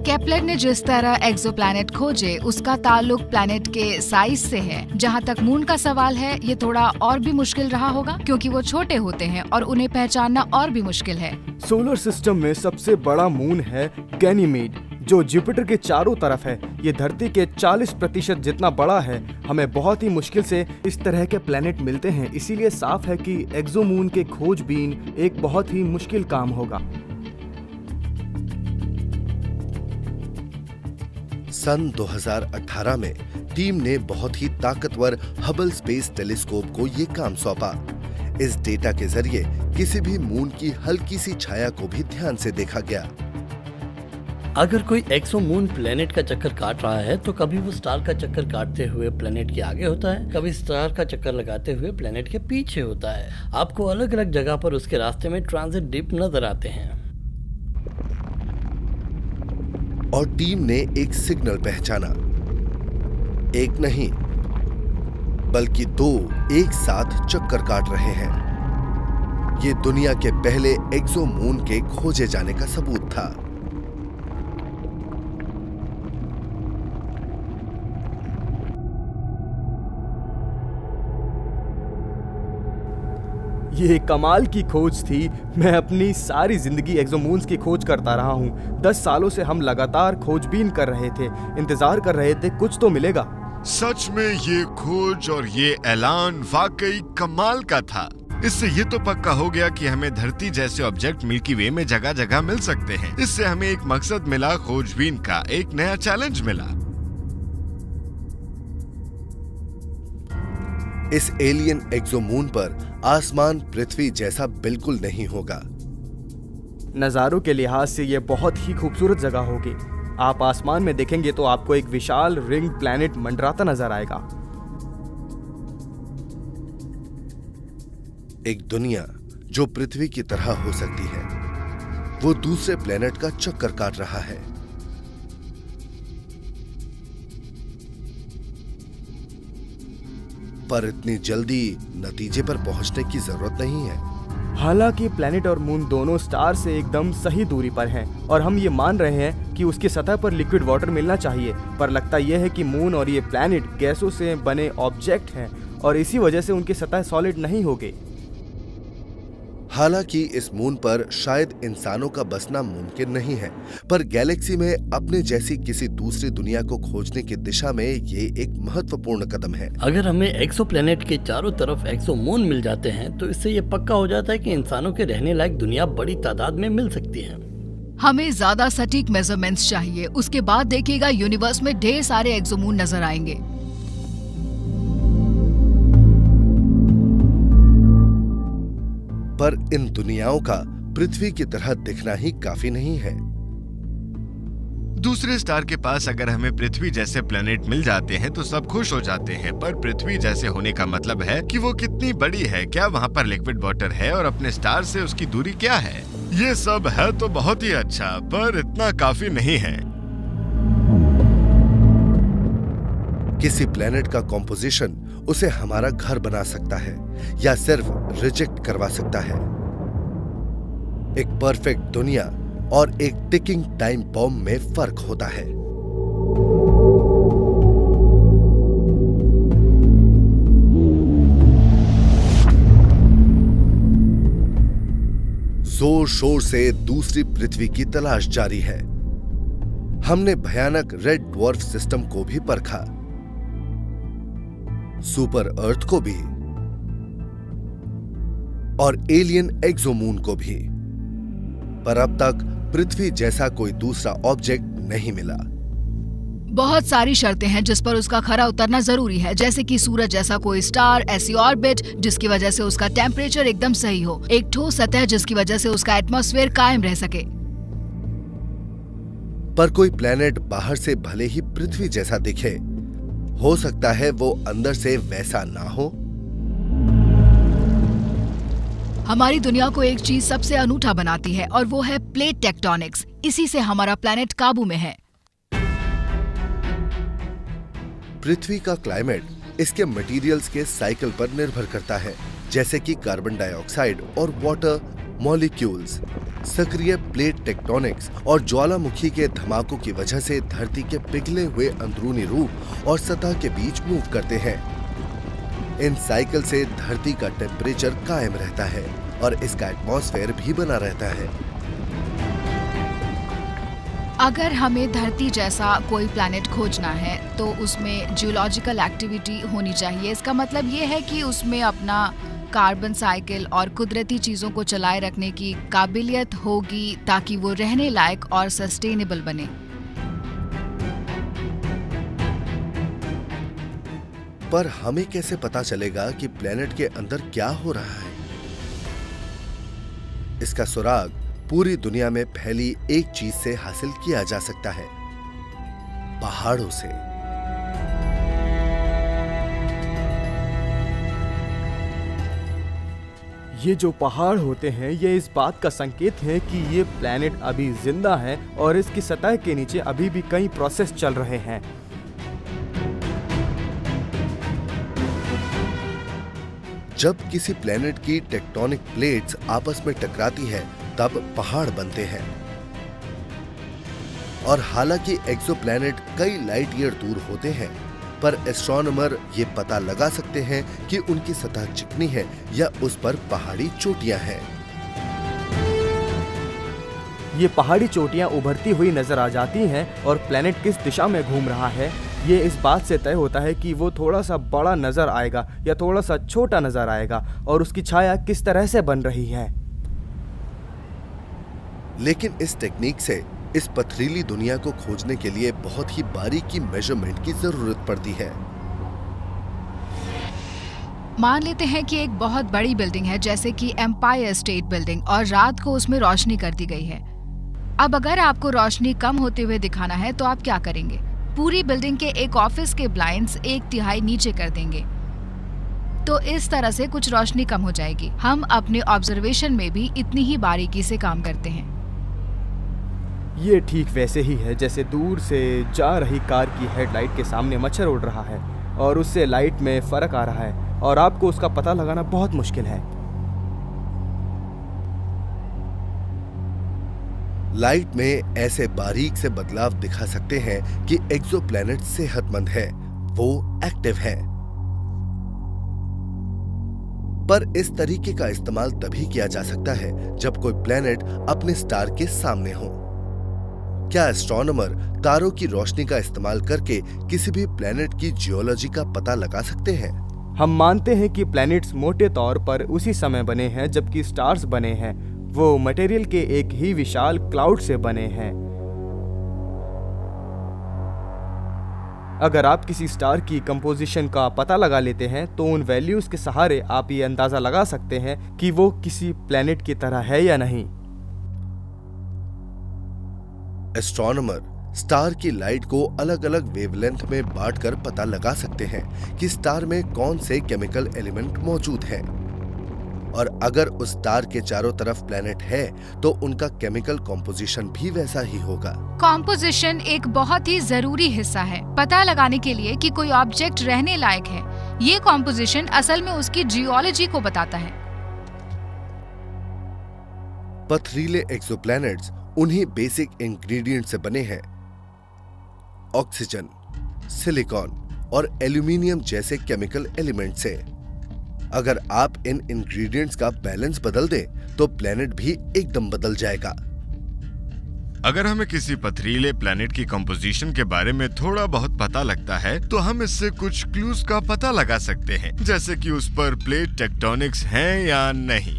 केपलर ने जिस तरह एक्सोप्लैनेट खोजे उसका ताल्लुक प्लैनेट के साइज से है। जहाँ तक मून का सवाल है, ये थोड़ा और भी मुश्किल रहा होगा क्योंकि वो छोटे होते हैं और उन्हें पहचानना और भी मुश्किल है।
सोलर सिस्टम में सबसे बड़ा मून है गैनीमीड, जो जुपिटर के चारों तरफ है। ये धरती के 40% जितना बड़ा है। हमें बहुत ही मुश्किल से इस तरह के प्लैनेट मिलते हैं, इसीलिए साफ है कि एक्सोमून के खोजबीन एक बहुत ही मुश्किल काम होगा।
सन 2018 में टीम ने बहुत ही ताकतवर हबल स्पेस टेलीस्कोप को ये काम सौंपा। इस डेटा के जरिए किसी भी मून की हल्की सी छाया को भी ध्यान से देखा गया।
अगर कोई एक्सोमून प्लेनेट का चक्कर काट रहा है तो कभी वो स्टार का चक्कर काटते हुए प्लेनेट के आगे होता है, कभी स्टार का चक्कर लगाते हुए प्लेनेट के पीछे होता है। आपको अलग अलग जगह पर उसके रास्ते में ट्रांजिट डिप नजर आते हैं।
और टीम ने एक सिग्नल पहचाना। एक नहीं बल्कि दो एक साथ चक्कर काट रहे हैं। ये दुनिया के पहले एक्सोमून के खोजे जाने का सबूत था।
ये कमाल की खोज थी। मैं अपनी सारी जिंदगी एक्सोमून्स की खोज करता रहा हूँ। 10 सालों से हम लगातार खोजबीन कर रहे थे, इंतजार कर रहे थे कुछ तो मिलेगा।
सच में ये खोज और ये ऐलान वाकई कमाल का था। इससे ये तो पक्का हो गया कि हमें धरती जैसे ऑब्जेक्ट मिल्की वे में जगह जगह मिल सकते हैं। इससे हमें एक मकसद मिला, खोजबीन का एक नया चैलेंज मिला।
इस एलियन एक्सोमून पर आसमान पृथ्वी जैसा बिल्कुल नहीं होगा।
नज़ारों के लिहाज से ये बहुत ही खूबसूरत जगह होगी। आप आसमान में देखेंगे तो आपको एक विशाल रिंग प्लैनेट मंडराता नजर आएगा।
एक दुनिया जो पृथ्वी की तरह हो सकती है, वो दूसरे प्लेनेट का चक्कर काट रहा है। पर इतनी जल्दी नतीजे पर पहुंचने की जरूरत नहीं है।
हालांकि प्लैनेट और मून दोनों स्टार से एकदम सही दूरी पर हैं और हम ये मान रहे हैं कि उसकी सतह पर लिक्विड वाटर मिलना चाहिए, पर लगता यह है कि मून और ये प्लैनेट गैसों से बने ऑब्जेक्ट हैं और इसी वजह से उनकी सतह सॉलिड नहीं होगी।
हालांकि इस मून पर शायद इंसानों का बसना मुमकिन नहीं है, पर गैलेक्सी में अपने जैसी किसी दूसरी दुनिया को खोजने की दिशा में ये एक महत्वपूर्ण कदम है।
अगर हमें एक्सोप्लैनेट के चारों तरफ एक्सोमून मिल जाते हैं तो इससे ये पक्का हो जाता है कि इंसानों के रहने लायक दुनिया बड़ी तादाद में मिल सकती है।
हमें ज्यादा सटीक मेजरमेंट्स चाहिए। उसके बाद देखिएगा यूनिवर्स में ढेर सारे एक्सोमून नजर आएंगे।
पर इन दुनियाओं का पृथ्वी की तरह दिखना ही काफी नहीं है।
दूसरे स्टार के पास अगर हमें पृथ्वी जैसे प्लेनेट मिल जाते हैं तो सब खुश हो जाते हैं, पर पृथ्वी जैसे होने का मतलब है कि वो कितनी बड़ी है, क्या वहाँ पर लिक्विड वाटर है और अपने स्टार से उसकी दूरी क्या है। ये सब है तो बहुत ही अच्छा, पर इतना काफी नहीं है।
किसी प्लेनेट का कॉम्पोजिशन उसे हमारा घर बना सकता है या सिर्फ रिजेक्ट करवा सकता है। एक परफेक्ट दुनिया और एक टिकिंग टाइम बॉम्ब में फर्क होता है। जोर शोर से दूसरी पृथ्वी की तलाश जारी है। हमने भयानक रेड ड्वार्फ सिस्टम को भी परखा, सुपर अर्थ को भी और एलियन एक्सोमून को भी, पर अब तक पृथ्वी जैसा कोई दूसरा ऑब्जेक्ट नहीं मिला।
बहुत सारी शर्तें हैं जिस पर उसका खरा उतरना जरूरी है, जैसे कि सूरज जैसा कोई स्टार, ऐसी ऑर्बिट जिसकी वजह से उसका टेम्परेचर एकदम सही हो, एक ठोस सतह जिसकी वजह से उसका एटमॉस्फेयर कायम रह सके।
पर कोई प्लेनेट बाहर से भले ही पृथ्वी जैसा दिखे, हो सकता है वो अंदर से वैसा ना हो।
हमारी दुनिया को एक चीज सबसे अनूठा बनाती है और वो है प्लेट टेक्टोनिक्स। इसी से हमारा प्लेनेट काबू में है।
पृथ्वी का क्लाइमेट इसके मटेरियल्स के साइकिल पर निर्भर करता है, जैसे कि कार्बन डाइऑक्साइड और वाटर मॉलिक्यूल्स। सक्रिय प्लेट टेक्टोनिक्स और ज्वालामुखी के धमाकों की वजह से धरती के पिघले हुए अंदरूनी रूप और सतह के बीच मूव करते हैं। इन साइकिल से धरती का टेम्परेचर कायम रहता है और इसका एटमॉस्फेयर भी बना रहता है।
अगर हमें धरती जैसा कोई प्लैनेट खोजना है तो उसमें जियोलॉजिकल एक्टिविटी होनी चाहिए। इसका मतलब ये है कि उसमें अपना कार्बन साइकिल और कुदरती चीजों को चलाए रखने की काबिलियत होगी ताकि वो रहने लायक और सस्टेनेबल बने।
पर हमें कैसे पता चलेगा कि प्लेनेट के अंदर क्या हो रहा है? इसका सुराग पूरी दुनिया में फैली एक चीज से हासिल किया जा सकता है, पहाड़ों से।
ये जो पहाड़ होते हैं ये इस बात का संकेत है कि ये प्लैनेट अभी जिंदा है और इसकी सतह के नीचे अभी भी कई प्रोसेस चल रहे हैं।
जब किसी प्लेनेट की टेक्टोनिक प्लेट्स आपस में टकराती है तब पहाड़ बनते हैं। और हालांकि एक्सोप्लैनेट कई लाइट ईयर दूर होते हैं, पर एस्ट्रोनॉमर ये पता लगा सकते हैं कि उनकी सतह चिकनी है या उस पर पहाड़ी चोटियां हैं।
ये पहाड़ी चोटियां उभरती हुई नजर आ जाती हैं और प्लेनेट किस दिशा में घूम रहा है ये इस बात से तय होता है कि वो थोड़ा सा बड़ा नजर आएगा या थोड़ा सा छोटा नजर आएगा और उसकी छाया किस तरह से बन रही है।
लेकिन इस टेक्निक से इस पथरीली दुनिया को खोजने के लिए बहुत ही बारीकी मेजरमेंट की जरूरत पड़ती है।
मान लेते हैं कि एक बहुत बड़ी बिल्डिंग है, जैसे कि एम्पायर स्टेट बिल्डिंग, और रात को उसमें रोशनी कर दी गई है। अब अगर आपको रोशनी कम होते हुए दिखाना है तो आप क्या करेंगे? पूरी बिल्डिंग के एक ऑफिस के ब्लाइंड्स 1/3 नीचे कर देंगे, तो इस तरह से कुछ रोशनी कम हो जाएगी। हम अपने ऑब्जर्वेशन में भी इतनी ही बारीकी से काम करते हैं।
ये ठीक वैसे ही है जैसे दूर से जा रही कार की हेडलाइट के सामने मच्छर उड़ रहा है और उससे लाइट में फर्क आ रहा है और आपको उसका पता लगाना बहुत मुश्किल है।
लाइट में ऐसे बारीक से बदलाव दिखा सकते हैं कि एक्सोप्लैनेट सेहतमंद है, वो एक्टिव है। पर इस तरीके का इस्तेमाल तभी किया जा सकता है जब कोई प्लैनेट अपने स्टार के सामने हो। क्या एस्ट्रोनॉमर तारों की रोशनी का इस्तेमाल करके किसी भी प्लैनेट की जियोलॉजी का पता लगा सकते हैं?
हम मानते हैं कि प्लैनेट्स मोटे तौर पर उसी समय बने हैं जबकि स्टार्स बने हैं। वो मटेरियल के एक ही विशाल क्लाउड से बने हैं। अगर आप किसी स्टार की कंपोजिशन का पता लगा लेते हैं तो उन वैल्यूज के सहारे आप ये अंदाजा लगा सकते हैं कि वो किसी प्लैनेट की तरह है या नहीं।
एस्ट्रोनॉमर स्टार की लाइट को अलग अलग वेवलेंथ में बांटकर पता लगा सकते हैं कि स्टार में कौन से केमिकल एलिमेंट मौजूद हैं, और अगर उस स्टार के चारों तरफ प्लैनेट है तो उनका केमिकल कॉम्पोजिशन भी वैसा ही होगा।
कॉम्पोजिशन एक बहुत ही जरूरी हिस्सा है पता लगाने के लिए कि कोई ऑब्जेक्ट रहने लायक है। ये कॉम्पोजिशन असल में उसकी जियोलॉजी को बताता है।
पथरीले एक्सोप्लैनेट्स उन्हीं बेसिक इंग्रेडिएंट से बने हैं, ऑक्सीजन, सिलिकॉन और एल्यूमिनियम जैसे केमिकल एलिमेंट से। अगर आप इन इंग्रेडिएंट्स का बैलेंस बदल दें तो प्लैनेट भी एकदम बदल जाएगा।
अगर हमें किसी पथरीले प्लैनेट की कंपोजिशन के बारे में थोड़ा बहुत पता लगता है तो हम इससे कुछ क्लूज का पता लगा सकते हैं, जैसे कि उस पर प्लेट टेक्टोनिक्स हैं या नहीं।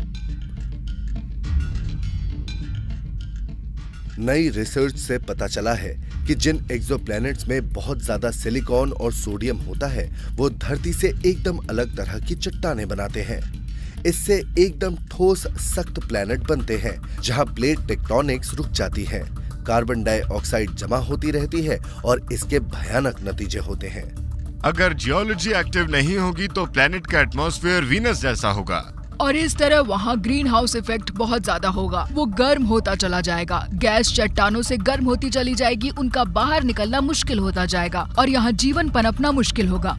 नई रिसर्च से पता चला है कि जिन एक्सोप्लैनेट्स में बहुत ज्यादा सिलिकॉन और सोडियम होता है वो धरती से एकदम अलग तरह की चट्टानें बनाते हैं। इससे एकदम ठोस सख्त प्लैनेट बनते हैं जहां प्लेट टेक्टोनिक्स रुक जाती है, कार्बन डाइऑक्साइड जमा होती रहती है और इसके भयानक नतीजे होते हैं।
अगर जियोलॉजी एक्टिव नहीं होगी तो प्लैनेट का एटमॉस्फेयर वीनस जैसा होगा
और इस तरह वहाँ ग्रीन हाउस इफेक्ट बहुत ज्यादा होगा। वो गर्म होता चला जाएगा, गैस चट्टानों से गर्म होती चली जाएगी, उनका बाहर निकलना मुश्किल होता जाएगा और यहाँ जीवन पनपना मुश्किल होगा।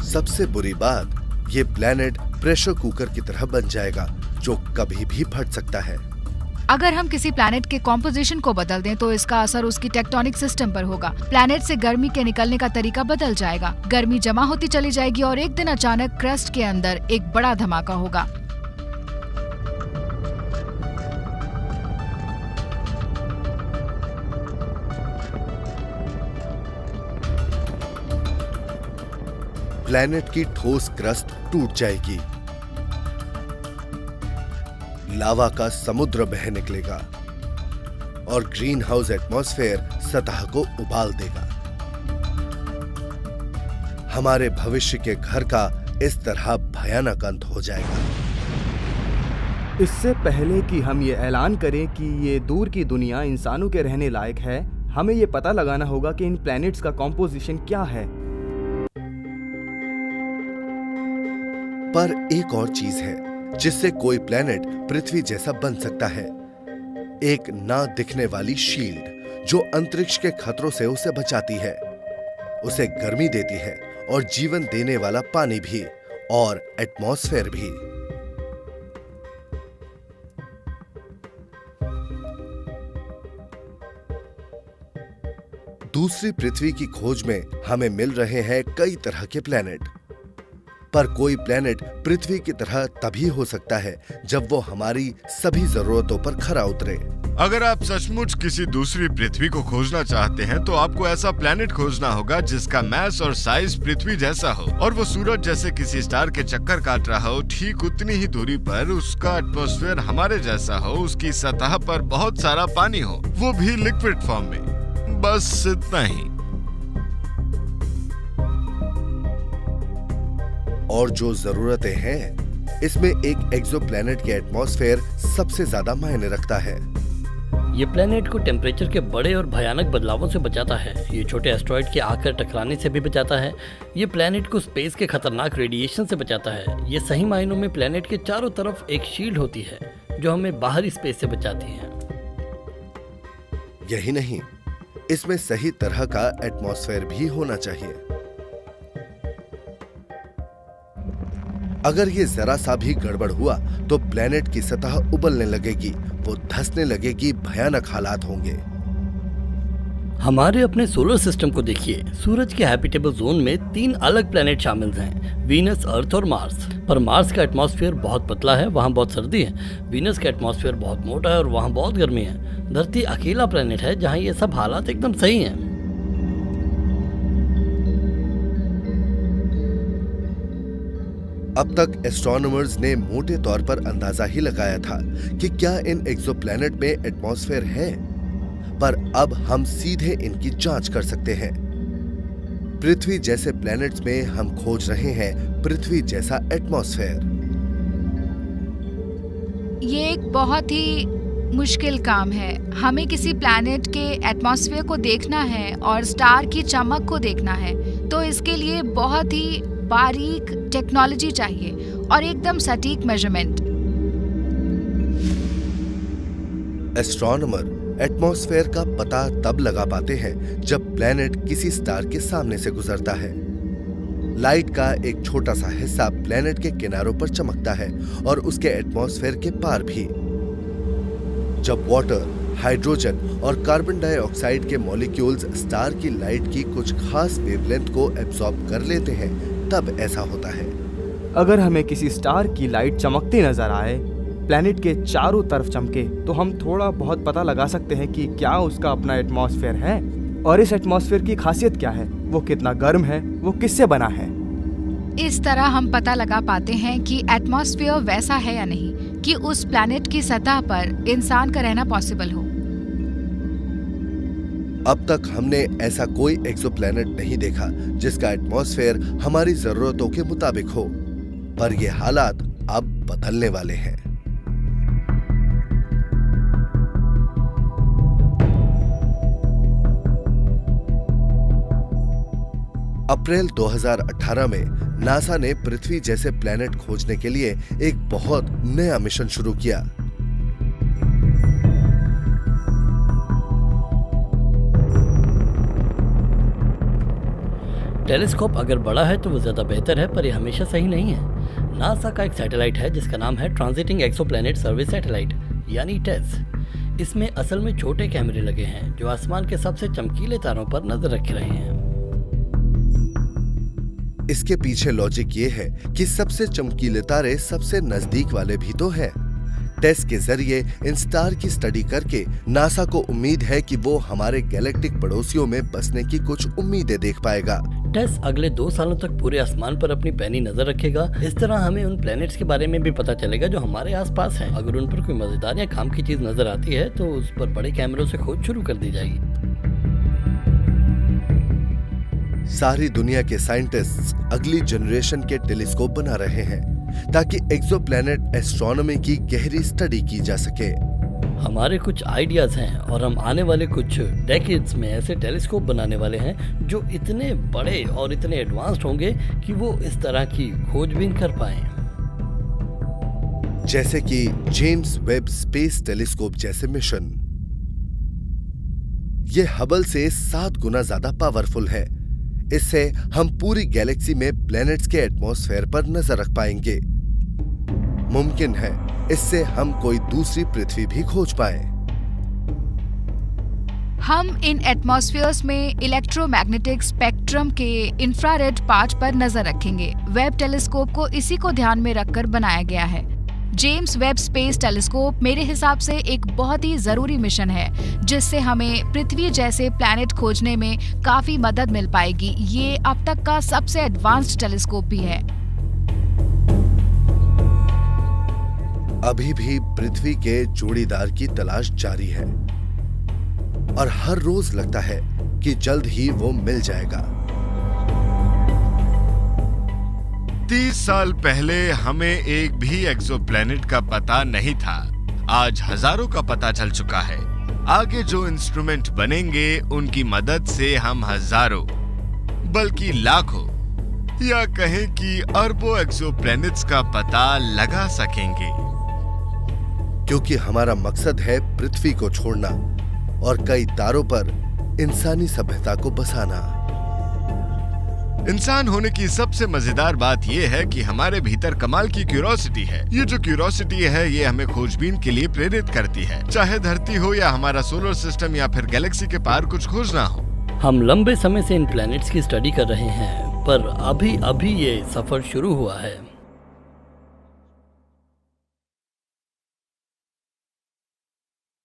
सबसे बुरी बात, ये प्लैनेट प्रेशर कुकर की तरह बन जाएगा जो कभी भी फट सकता है।
अगर हम किसी प्लैनेट के कॉम्पोजिशन को बदल दें तो इसका असर उसकी टेक्टोनिक सिस्टम पर होगा। प्लैनेट से गर्मी के निकलने का तरीका बदल जाएगा, गर्मी जमा होती चली जाएगी और एक दिन अचानक क्रस्ट के अंदर एक बड़ा धमाका होगा।
प्लैनेट की ठोस क्रस्ट टूट जाएगी, लावा का समुद्र बह निकलेगा और ग्रीन हाउस एटमॉस्फेयर सतह को उबाल देगा। हमारे भविष्य के घर का इस तरह भयानक अंत हो जाएगा।
इससे पहले कि हम ये ऐलान करें कि ये दूर की दुनिया इंसानों के रहने लायक है, हमें ये पता लगाना होगा कि इन प्लैनेट्स का कॉम्पोजिशन क्या है।
पर एक और चीज है जिससे कोई प्लैनेट पृथ्वी जैसा बन सकता है, एक ना दिखने वाली शील्ड जो अंतरिक्ष के खतरों से उसे बचाती है, उसे गर्मी देती है और जीवन देने वाला पानी भी और एटमॉस्फेयर भी। दूसरी पृथ्वी की खोज में हमें मिल रहे हैं कई तरह के प्लेनेट, पर कोई प्लेनेट पृथ्वी की तरह तभी हो सकता है जब वो हमारी सभी जरूरतों पर खरा उतरे।
अगर आप सचमुच किसी दूसरी पृथ्वी को खोजना चाहते हैं तो आपको ऐसा प्लेनेट खोजना होगा जिसका मास और साइज पृथ्वी जैसा हो और वो सूरज जैसे किसी स्टार के चक्कर काट रहा हो ठीक उतनी ही दूरी पर, उसका एटमॉस्फेयर हमारे जैसा हो, उसकी सतह पर बहुत सारा पानी हो, वो भी लिक्विड फॉर्म में। बस इतना ही।
और जो जरूरतें हैं, इसमें एक एक्सोप्लैनेट के एटमॉस्फेयर सबसे ज्यादा मायने रखता है।
ये प्लेनेट को टेम्परेचर के बड़े और भयानक बदलावों से बचाता है। ये छोटे एस्ट्रॉइड के आकर टकराने से भी बचाता है। ये प्लेनेट को स्पेस के खतरनाक रेडिएशन से बचाता है। ये सही मायनों में प्लेनेट के चारों तरफ एक शील्ड होती है जो हमें बाहरी स्पेस से बचाती है।
यही नहीं, इसमें सही तरह का एटमॉस्फेयर भी होना चाहिए। अगर ये जरा सा भी गड़बड़ हुआ तो प्लेनेट की सतह उबलने लगेगी, वो धंसने लगेगी, भयानक हालात होंगे।
हमारे अपने सोलर सिस्टम को देखिए। सूरज के हैबिटेबल जोन में 3 अलग प्लेनेट शामिल हैं, वीनस, अर्थ और मार्स। पर मार्स का एटमॉस्फेयर बहुत पतला है, वहाँ बहुत सर्दी है। वीनस का एटमॉस्फेयर बहुत मोटा है और वहाँ बहुत गर्मी है। धरती अकेला प्लेनेट है जहाँ ये सब हालात एकदम सही हैं।
अब तक एस्ट्रोनॉमर्स ने मोटे तौर पर अंदाजा ही लगाया था कि क्या इन एक्सोप्लैनेट में एटमॉस्फेयर है, पर अब हम सीधे इनकी जांच कर सकते हैं। पृथ्वी जैसे प्लैनेट्स में हम खोज रहे हैं पृथ्वी जैसा एटमॉस्फेयर।
ये एक बहुत ही मुश्किल काम है। हमें किसी प्लैनेट के एटमॉस्फेयर को देखना है और स्टार की चमक को देखना है, तो इसके लिए बहुत ही बारीक टेक्नोलॉजी चाहिए और एकदम सटीक मेजरमेंट।
एस्ट्रोनॉमर एटमॉस्फेयर का पता तब लगा पाते हैं जब प्लैनेट किसी स्टार के सामने से गुजरता है। लाइट का एक छोटा सा हिस्सा प्लैनेट के किनारों पर चमकता है और उसके एटमॉस्फेयर के पार भी। जब वाटर, हाइड्रोजन और कार्बन डाइऑक्साइड के मॉलिक्यूल्स स्टार की लाइट की कुछ खास वेवलेंथ को एब्जॉर्ब कर लेते हैं, तब ऐसा होता है।
अगर हमें किसी स्टार की लाइट चमकती नजर आए, प्लैनेट के चारों तरफ चमके, तो हम थोड़ा बहुत पता लगा सकते हैं कि क्या उसका अपना एटमॉस्फेयर है और इस एटमॉस्फेयर की खासियत क्या है, वो कितना गर्म है, वो किससे बना है।
इस तरह हम पता लगा पाते हैं कि एटमॉस्फेयर वैसा है या नहीं कि उस प्लैनेट की सतह पर इंसान का रहना पॉसिबल हो।
अब तक हमने ऐसा कोई एक्सोप्लैनेट नहीं देखा जिसका एटमॉस्फेयर हमारी जरूरतों के मुताबिक हो, पर ये हालात अब बदलने वाले हैं। अप्रैल 2018 में नासा ने पृथ्वी जैसे प्लैनेट खोजने के लिए एक बहुत नया मिशन शुरू किया।
टेलीस्कोप अगर बड़ा है तो वो ज़्यादा बेहतर है, पर ये हमेशा सही नहीं है। नासा का एक सैटेलाइट है जिसका नाम है ट्रांजिटिंग एक्सोप्लैनेट सर्विस सैटेलाइट, यानी टेस। इसमें असल में छोटे कैमरे लगे हैं जो आसमान के सबसे चमकीले तारों पर नजर रख रहे हैं।
इसके पीछे लॉजिक ये है कि सबसे चमकीले तारे सबसे नजदीक वाले भी तो हैं। टेस के जरिए इन स्टार की स्टडी करके नासा को उम्मीद है कि वो हमारे गैलेक्टिक पड़ोसियों में बसने की कुछ उम्मीदें देख पाएगा।
टेस अगले 2 सालों तक पूरे आसमान पर अपनी पैनी नजर रखेगा। इस तरह हमें उन प्लैनेट्स के बारे में भी पता चलेगा जो हमारे आसपास हैं। अगर उन पर कोई मजेदार या काम की चीज नजर आती है तो उस पर बड़े कैमरों से खोज शुरू कर दी जाएगी।
सारी दुनिया के साइंटिस्ट्स अगली जनरेशन के टेलीस्कोप बना रहे हैं ताकि एक्सोप्लैनेट एस्ट्रोनॉमी की गहरी स्टडी की जा सके।
हमारे कुछ आइडियाज हैं और हम आने वाले कुछ डेकेड्स में ऐसे टेलीस्कोप बनाने वाले हैं जो इतने बड़े और इतने एडवांस्ड होंगे कि वो इस तरह की खोजबीन कर पाएं।
जैसे कि जेम्स वेब स्पेस टेलीस्कोप जैसे मिशन। ये हबल से 7 गुना ज्यादा पावरफुल है। इससे हम पूरी गैलेक्सी में प्लैनेट्स के एटमॉस्फेयर पर नजर रख पाएंगे। मुमकिन है इससे हम कोई दूसरी पृथ्वी भी खोज पाएं।
हम इन एटमॉस्फेयर्स में इलेक्ट्रोमैग्नेटिक स्पेक्ट्रम के इंफ्रारेड पार्ट पर नजर रखेंगे। वेब टेलीस्कोप को इसी को ध्यान में रखकर बनाया गया है। जेम्स वेब स्पेस टेलीस्कोप मेरे हिसाब से एक बहुत ही जरूरी मिशन है, जिससे हमें पृथ्वी जैसे प्लैनेट खोजने में काफी मदद मिल पाएगी। ये अब तक का सबसे एडवांस्ड टेलीस्कोप भी है।
अभी भी पृथ्वी के जोड़ीदार की तलाश जारी है और हर रोज लगता है कि जल्द ही वो मिल जाएगा।
30 साल पहले हमें एक भी एक्सोप्लैनेट का पता नहीं था। आज हजारों का पता चल चुका है। आगे जो इंस्ट्रूमेंट बनेंगे उनकी मदद से हम हजारों बल्कि लाखों या कहें कि अरबों एक्सोप्लैनेट्स का पता लगा सकेंगे।
क्योंकि हमारा मकसद है पृथ्वी को छोड़ना और कई तारों पर इंसानी सभ्यता को बसाना।
इंसान होने की सबसे मजेदार बात यह है कि हमारे भीतर कमाल की क्यूरोसिटी है। ये जो क्यूरोसिटी है ये हमें खोजबीन के लिए प्रेरित करती है, चाहे धरती हो या हमारा सोलर सिस्टम या फिर गैलेक्सी के पार कुछ खोजना हो।
हम लंबे समय से इन प्लैनेट्स की स्टडी कर रहे हैं, पर अभी अभी ये सफर शुरू हुआ है।